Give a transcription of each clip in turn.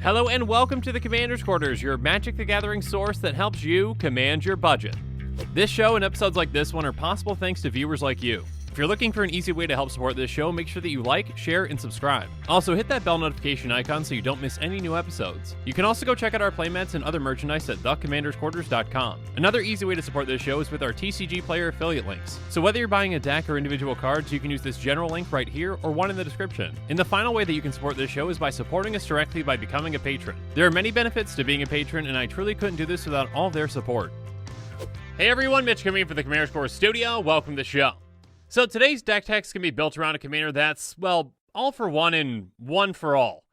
Hello and welcome to the Commander's Quarters, your Magic the Gathering source that helps you command your budget. This show and episodes like this one are possible thanks to viewers like you. If you're looking for an easy way to help support this show, make sure that you like, share, and subscribe. Also, hit that bell notification icon so you don't miss any new episodes. You can also go check out our playmats and other merchandise at thecommandersquarters.com. Another easy way to support this show is with our TCG player affiliate links. So whether you're buying a deck or individual cards, you can use this general link right here or one in the description. And the final way that you can support this show is by supporting us directly by becoming a patron. There are many benefits to being a patron, and I truly couldn't do this without all their support. Hey everyone, Mitch coming for the Commander's Quarters studio. Welcome to the show. So today's deck text can be built around a commander that's, well, all for one and one for all.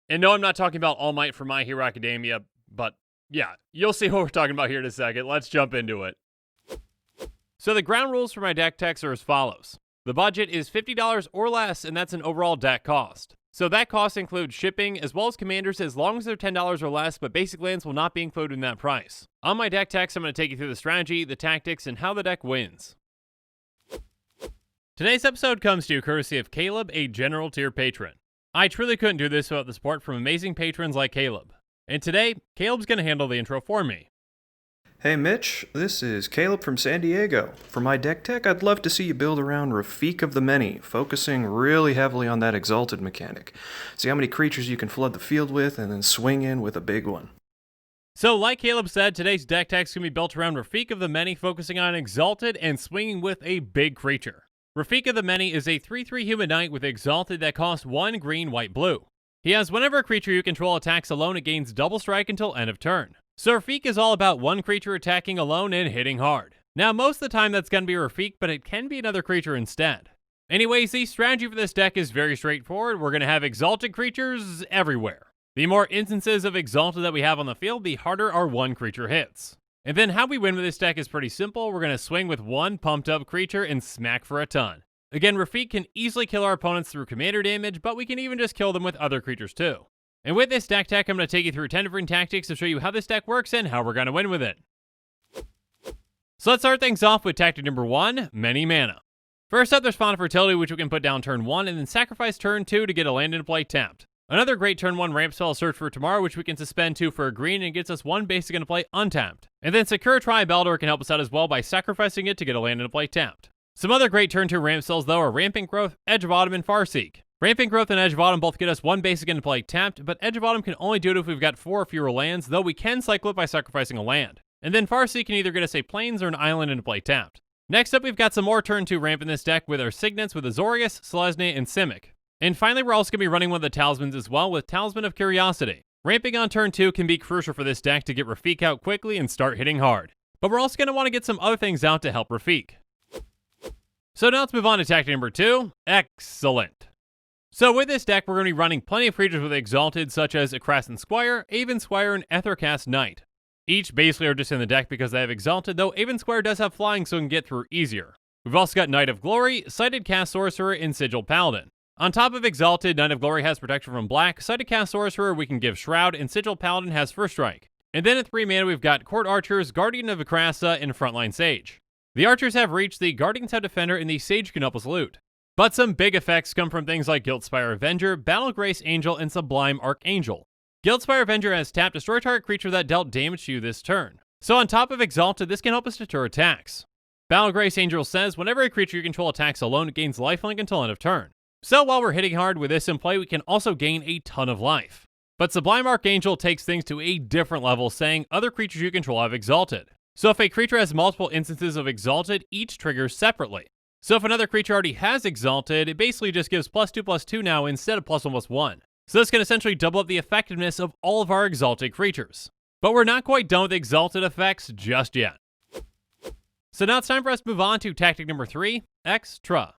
And no, I'm not talking about All Might for My Hero Academia, but yeah, you'll see what we're talking about here in a second. Let's jump into it. So the ground rules for my deck text are as follows. The budget is $50 or less, and that's an overall deck cost. So that cost includes shipping as well as commanders as long as they're $10 or less, but basic lands will not be included in that price. On my deck text, I'm going to take you through the strategy, the tactics, and how the deck wins. Today's episode comes to you courtesy of Caleb, a general tier patron. I truly couldn't do this without the support from amazing patrons like Caleb. And today, Caleb's going to handle the intro for me. Hey Mitch, this is Caleb from San Diego. For my deck tech, I'd love to see you build around Rafiq of the Many, focusing really heavily on that Exalted mechanic. See how many creatures you can flood the field with, and then swing in with a big one. So like Caleb said, today's deck text can be built around Rafiq of the Many, focusing on Exalted and swinging with a big creature. Rafiq of the Many is a 3/3 human knight with Exalted that costs 1 green, white, blue. He has whenever a creature you control attacks alone, it gains double strike until end of turn. So Rafiq is all about one creature attacking alone and hitting hard. Now most of the time that's going to be Rafiq, but it can be another creature instead. Anyways, the strategy for this deck is very straightforward. We're going to have Exalted creatures everywhere. The more instances of Exalted that we have on the field, the harder our one creature hits. And then how we win with this deck is pretty simple. We're going to swing with one pumped up creature and smack for a ton. Again, Rafiq can easily kill our opponents through commander damage, but we can even just kill them with other creatures too. And with this deck tech, I'm going to take you through 10 different tactics to show you how this deck works and how we're going to win with it. So let's start things off with tactic number 1, many mana. First up, there's Fauna Fertility, which we can put down turn 1 and then sacrifice turn 2 to get a land into play tapped. Another great turn 1 ramp spell is Search for Tomorrow, which we can suspend 2 for a green and gets us 1 basic into play untapped. And then Sakura Tri-Baldor can help us out as well by sacrificing it to get a land into play tapped. Some other great turn 2 ramp spells though are Rampant Growth, Edge of Autumn, and Farseek. Rampant Growth and Edge of Autumn both get us 1 basic into play tapped, but Edge of Autumn can only do it if we've got 4 or fewer lands, though we can cycle it by sacrificing a land. And then Farseek can either get us a Plains or an Island into play tapped. Next up, we've got some more turn 2 ramp in this deck with our Signets with Azorius, Selesnya, and Simic. And finally, we're also going to be running one of the Talismans as well with Talisman of Curiosity. Ramping on turn 2 can be crucial for this deck to get Rafiq out quickly and start hitting hard. But we're also going to want to get some other things out to help Rafiq. So now let's move on to tactic number 2, Excellent. So with this deck, we're going to be running plenty of creatures with Exalted, such as Akrasan Squire, Aven Squire, and Ethercast Knight. Each basically are just in the deck because they have Exalted, though Aven Squire does have flying so we can get through easier. We've also got Knight of Glory, Sighted Cast Sorcerer, and Sigiled Paladin. On top of Exalted, Knight of Glory has protection from black, Sighted Cast Sorcerer we can give Shroud, and Sigiled Paladin has First Strike. And then at 3 mana we've got Court Archers, Guardian of Akrasa, and Frontline Sage. The Archers have Reach, the Guardians have Defender, and the Sage can help us loot. But some big effects come from things like Guiltspire Avenger, Battle Grace Angel, and Sublime Archangel. Guiltspire Avenger has tapped destroy target creature that dealt damage to you this turn. So on top of Exalted, this can help us deter attacks. Battle Grace Angel says whenever a creature you control attacks alone, it gains lifelink until end of turn. So while we're hitting hard with this in play, we can also gain a ton of life. But Sublime Archangel takes things to a different level, saying other creatures you control have Exalted. So if a creature has multiple instances of Exalted, each triggers separately. So if another creature already has Exalted, it basically just gives +2/+2 now instead of +1/+1. So this can essentially double up the effectiveness of all of our Exalted creatures. But we're not quite done with Exalted effects just yet. So now it's time for us to move on to tactic number 3, Extra.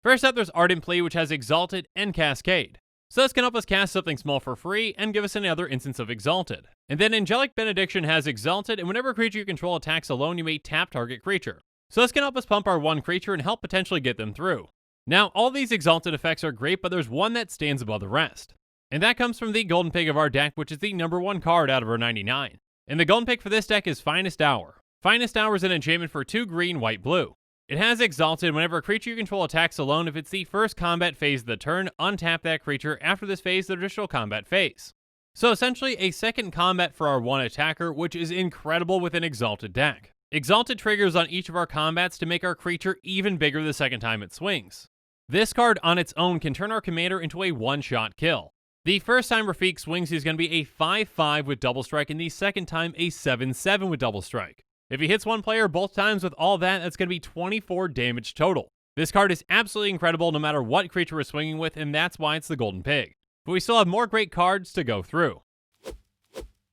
First up, there's Ardent Plea, which has Exalted and Cascade. So this can help us cast something small for free and give us another instance of Exalted. And then Angelic Benediction has Exalted, and whenever a creature you control attacks alone, you may tap target creature. So this can help us pump our one creature and help potentially get them through. Now, all these Exalted effects are great, but there's one that stands above the rest. And that comes from the Golden Pig of our deck, which is the number 1 card out of our 99. And the Golden Pig for this deck is Finest Hour. Finest Hour is an enchantment for 2 green, white, blue. It has Exalted. Whenever a creature you control attacks alone, if it's the first combat phase of the turn, untap that creature. After this phase, the traditional combat phase. So essentially a second combat for our one attacker, which is incredible with an Exalted deck. Exalted triggers on each of our combats to make our creature even bigger the second time it swings. This card on its own can turn our commander into a one-shot kill. The first time Rafiq swings, he's going to be a 5-5 with double strike, and the second time a 7-7 with double strike. If he hits one player both times with all that, that's going to be 24 damage total. This card is absolutely incredible no matter what creature we're swinging with, and that's why it's the Golden Pig. But we still have more great cards to go through.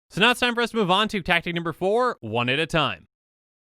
So now it's time for us to move on to tactic number 4, one at a time.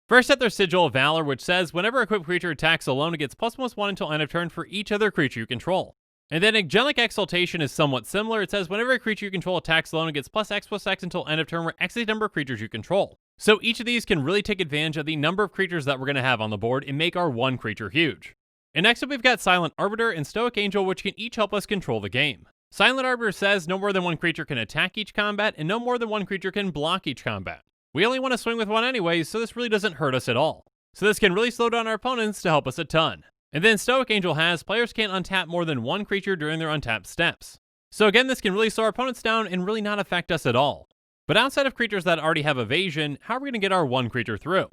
First up, there's Sigil of Valor, which says whenever a equipped creature attacks alone, it gets +1/+1 until end of turn for each other creature you control. And then Angelic Exaltation is somewhat similar. It says whenever a creature you control attacks alone, it gets +X/+X until end of turn, where X is the number of creatures you control. So each of these can really take advantage of the number of creatures that we're going to have on the board and make our one creature huge. And next up, we've got Silent Arbiter and Stoic Angel, which can each help us control the game. Silent Arbiter says no more than one creature can attack each combat, and no more than one creature can block each combat. We only want to swing with one anyways, so this really doesn't hurt us at all. So this can really slow down our opponents to help us a ton. And then Stoic Angel has players can't untap more than one creature during their untapped steps. So again, this can really slow our opponents down and really not affect us at all. But outside of creatures that already have evasion, how are we going to get our one creature through?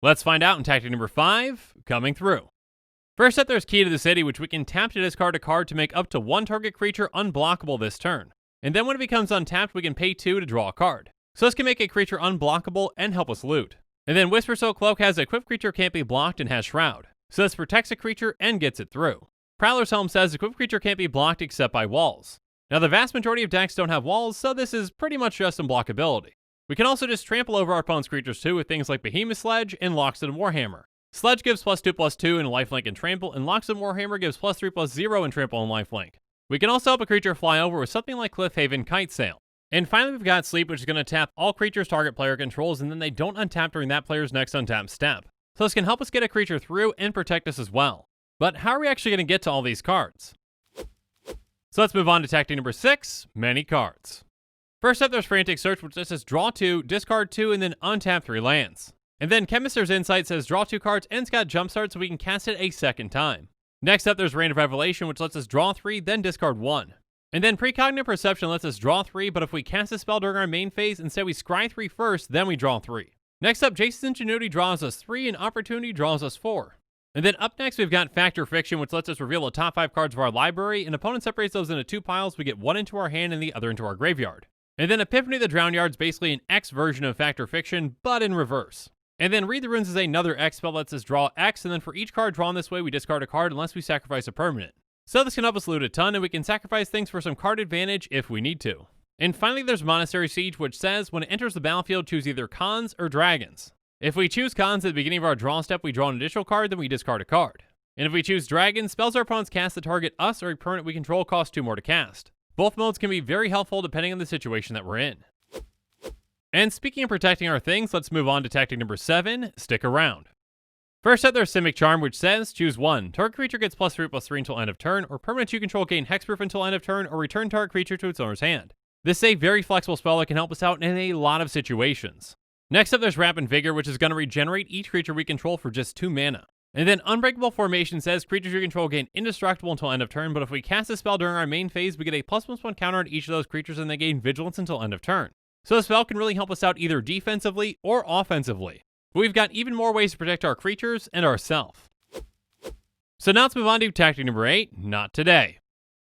Let's find out in tactic number 5, coming through. First up, there's Key to the City, which we can tap to discard a card to make up to one target creature unblockable this turn. And then when it becomes untapped, we can pay 2 to draw a card. So this can make a creature unblockable and help us loot. And then Whispersoul Cloak has a equipped creature can't be blocked and has Shroud. So this protects a creature and gets it through. Prowler's Helm says equipped creature can't be blocked except by walls. Now the vast majority of decks don't have walls, so this is pretty much just unblockability. We can also just trample over our opponent's creatures too with things like Behemoth Sledge and Loxodon Warhammer. Sledge gives +2/+2 in lifelink and trample, and Loxodon Warhammer gives +3/+0 in trample and lifelink. We can also help a creature fly over with something like Cliffhaven Kite Sail. And finally, we've got Sleep, which is going to tap all creatures target player controls, and then they don't untap during that player's next untapped step. So this can help us get a creature through and protect us as well. But how are we actually going to get to all these cards? So let's move on to tactic number 6, many cards. First up, there's Frantic Search, which says draw 2, discard 2, and then untap 3 lands. And then Chemist's Insight says draw 2 cards, and it's got Jumpstart so we can cast it a second time. Next up, there's Rain of Revelation, which lets us draw 3, then discard 1. And then Precognitive Perception lets us draw 3, but if we cast a spell during our main phase, instead we scry 3 first, then we draw 3. Next up, Jason's Ingenuity draws us 3, and Opportunity draws us 4. And then up next, we've got Factor Fiction, which lets us reveal the top 5 cards of our library, and opponent separates those into 2 piles. We get one into our hand and the other into our graveyard. And then Epiphany of the Drownyard is basically an X version of Factor Fiction, but in reverse. And then Read the Runes is another X spell that lets us draw X, and then for each card drawn this way, we discard a card unless we sacrifice a permanent. So this can help us loot a ton, and we can sacrifice things for some card advantage if we need to. And finally, there's Monastery Siege, which says when it enters the battlefield, choose either Khans or Dragons. If we choose Khans at the beginning of our draw step, we draw an additional card, then we discard a card. And if we choose Dragons, spells our opponents cast that target us or a permanent we control cost 2 more to cast. Both modes can be very helpful depending on the situation that we're in. And speaking of protecting our things, let's move on to tactic number 7, stick around. First up, there's Simic Charm, which says choose 1. Target creature gets +3/+3 until end of turn, or permanent you control gain hexproof until end of turn, or return target creature to its owner's hand. This is a very flexible spell that can help us out in a lot of situations. Next up, there's Rapid Vigor, which is going to regenerate each creature we control for just 2 mana. And then Unbreakable Formation says creatures you control gain indestructible until end of turn, but if we cast a spell during our main phase, we get a +1/+1 counter on each of those creatures and they gain Vigilance until end of turn. So the spell can really help us out either defensively or offensively. But we've got even more ways to protect our creatures and ourselves. So now let's move on to tactic number 8, not today.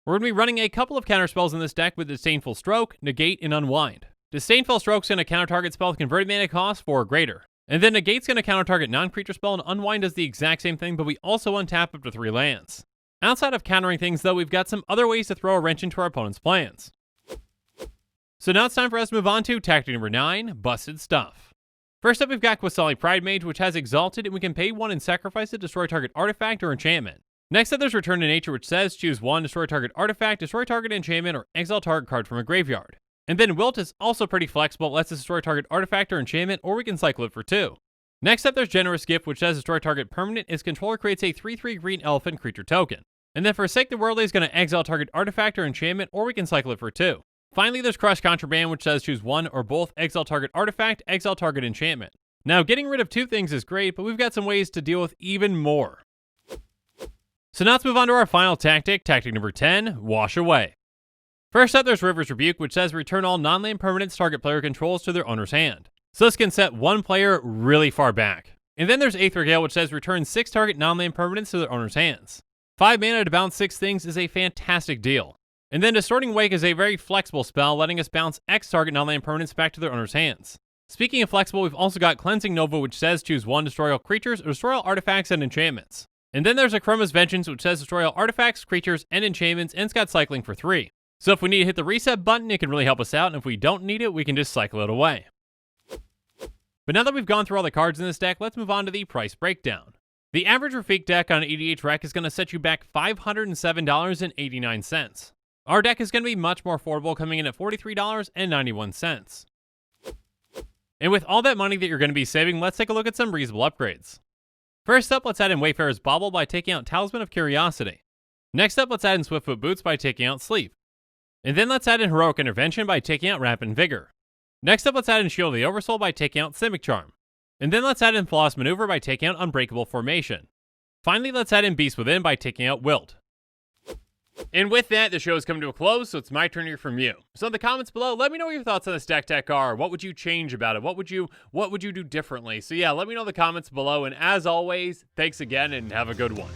We're going to be running a couple of counter spells in this deck with Disdainful Stroke, Negate, and Unwind. Disdainful Stroke's going to counter target spell with converted mana cost 4 or greater. And then Negate's going to counter target non-creature spell, and Unwind does the exact same thing, but we also untap up to 3 lands. Outside of countering things, though, we've got some other ways to throw a wrench into our opponent's plans. So now it's time for us to move on to tactic number 9, Busted Stuff. First up, we've got Qasali Pridemage, which has Exalted, and we can pay 1 and sacrifice it to destroy target artifact or enchantment. Next up, there's Return to Nature, which says choose 1, destroy target artifact, destroy target enchantment, or exile target card from a graveyard. And then Wilt is also pretty flexible, it lets us destroy target artifact or enchantment, or we can cycle it for 2. Next up, there's Generous Gift, which says destroy target permanent. Its controller creates a 3/3 green elephant creature token. And then Forsake the Worldly is going to exile target artifact or enchantment, or we can cycle it for 2. Finally, there's Crush Contraband, which says choose 1 or both, exile target artifact, exile target enchantment. Now, getting rid of 2 things is great, but we've got some ways to deal with even more. So now let's move on to our final tactic, tactic number 10, wash away. First up, there's River's Rebuke, which says return all non-land permanents target player controls to their owner's hand. So this can set one player really far back. And then there's Aether Gale, which says return 6 target non-land permanents to their owner's hands. 5 mana to bounce 6 things is a fantastic deal. And then Distorting Wake is a very flexible spell, letting us bounce X target non-land permanents back to their owner's hands. Speaking of flexible, we've also got Cleansing Nova, which says choose 1 destroy all creatures or destroy all artifacts and enchantments. And then there's Akroma's Vengeance, which says destroy all artifacts, creatures, and enchantments, and it's got cycling for 3. So if we need to hit the reset button, it can really help us out, and if we don't need it, we can just cycle it away. But now that we've gone through all the cards in this deck, let's move on to the price breakdown. The average Rafiq deck on EDH Rec is going to set you back $507.89. Our deck is going to be much more affordable, coming in at $43.91. And with all that money that you're going to be saving, let's take a look at some reasonable upgrades. First up, let's add in Wayfarer's Bauble by taking out Talisman of Curiosity. Next up, let's add in Swiftfoot Boots by taking out Sleep. And then let's add in Heroic Intervention by taking out Rapid Vigor. Next up, let's add in Shield of the Oversoul by taking out Simic Charm. And then let's add in Flawless Maneuver by taking out Unbreakable Formation. Finally, let's add in Beast Within by taking out Wilt. And with that, the show is coming to a close, so it's my turn to hear from you. So in the comments below, let me know what your thoughts on this deck are. What would you change about it? What would you do differently? So yeah, let me know in the comments below, and as always, thanks again and have a good one.